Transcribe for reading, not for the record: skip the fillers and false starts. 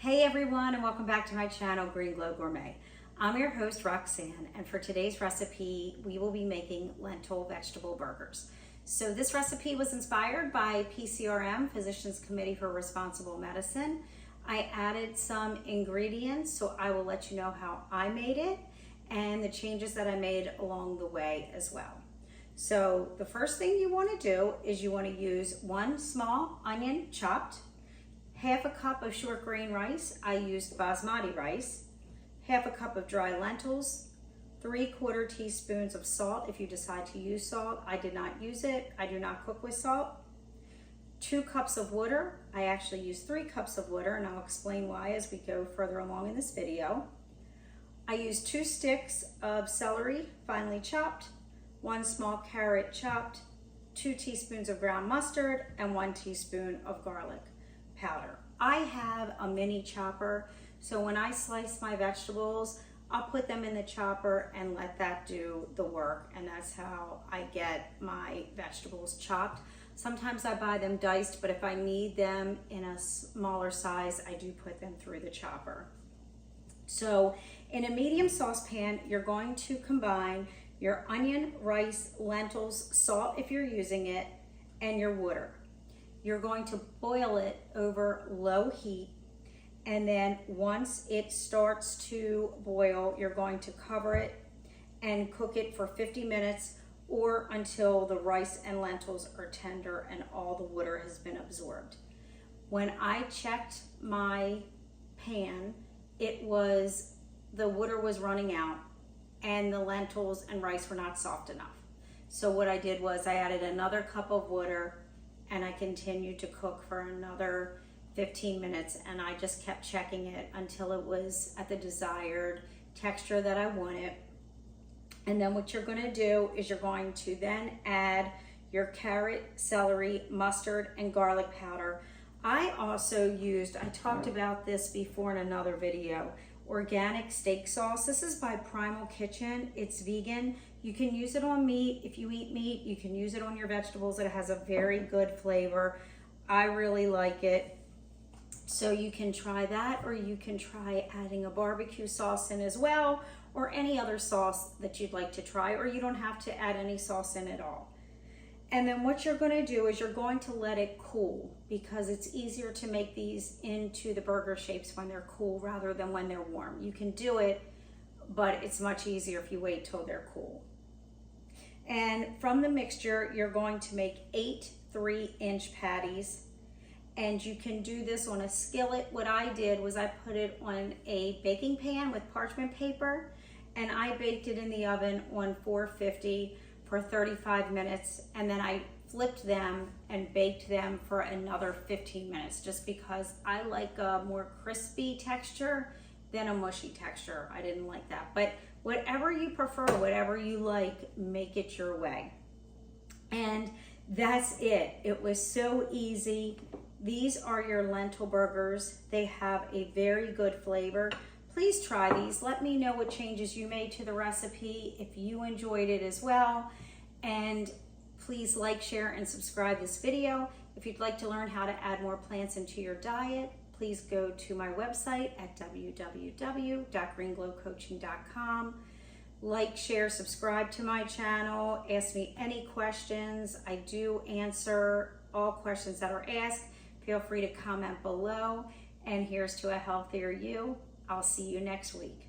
Hey everyone, and welcome back to my channel, Green Glow Gourmet. I'm your host, Roxanne, and for today's recipe, we will be making lentil vegetable burgers. So this recipe was inspired by PCRM, Physicians Committee for Responsible Medicine. I added some ingredients, so I will let you know how I made it and the changes that I made along the way as well. So the first thing you want to do is you want to use one small onion chopped, half a cup of short grain rice. I used basmati rice, half a cup of dry lentils, 3/4 teaspoons of salt if you decide to use salt. I did not use it. I do not cook with salt. 2 cups of water. I actually used 3 cups of water, and I'll explain why as we go further along in this video. I used 2 sticks of celery, finely chopped, 1 small carrot chopped, 2 teaspoons of ground mustard, and 1 teaspoon of garlic powder. I have a mini chopper, so when I slice my vegetables, I'll put them in the chopper and let that do the work, and that's how I get my vegetables chopped. Sometimes I buy them diced, but if I need them in a smaller size, I do put them through the chopper. So in a medium saucepan, you're going to combine your onion, rice, lentils, salt if you're using it, and your water. You're going to boil it over low heat, and then once it starts to boil, you're going to cover it and cook it for 50 minutes or until the rice and lentils are tender and all the water has been absorbed. When I checked my pan, the water was running out and the lentils and rice were not soft enough. So what I did was I added another cup of water and I continued to cook for another 15 minutes, and I just kept checking it until it was at the desired texture that I wanted. And then what you're going to do is you're going to then add your carrot, celery, mustard, and garlic powder. I talked about this before in another video, organic steak sauce. This is by Primal Kitchen. It's vegan. You can use it on meat. If you eat meat, you can use it on your vegetables. It has a very good flavor. I really like it. So you can try that, or you can try adding a barbecue sauce in as well, or any other sauce that you'd like to try, or you don't have to add any sauce in at all. And then what you're going to do is you're going to let it cool, because it's easier to make these into the burger shapes when they're cool rather than when they're warm. You can do it, but it's much easier if you wait till they're cool. And from the mixture, you're going to make 8 3-inch patties. And you can do this on a skillet. What I did was I put it on a baking pan with parchment paper, and I baked it in the oven on 450 for 35 minutes, and then I flipped them and baked them for another 15 minutes, just because I like a more crispy texture than a mushy texture. I didn't like that, but whatever you prefer, whatever you like, make it your way. And that's it. It was so easy. These are your lentil burgers. They have a very good flavor. Please try these. Let me know what changes you made to the recipe, if you enjoyed it as well. And please like, share, and subscribe this video. If you'd like to learn how to add more plants into your diet, please go to my website at www.greenglowcoaching.com. Like, share, subscribe to my channel. Ask me any questions. I do answer all questions that are asked. Feel free to comment below. And here's to a healthier you. I'll see you next week.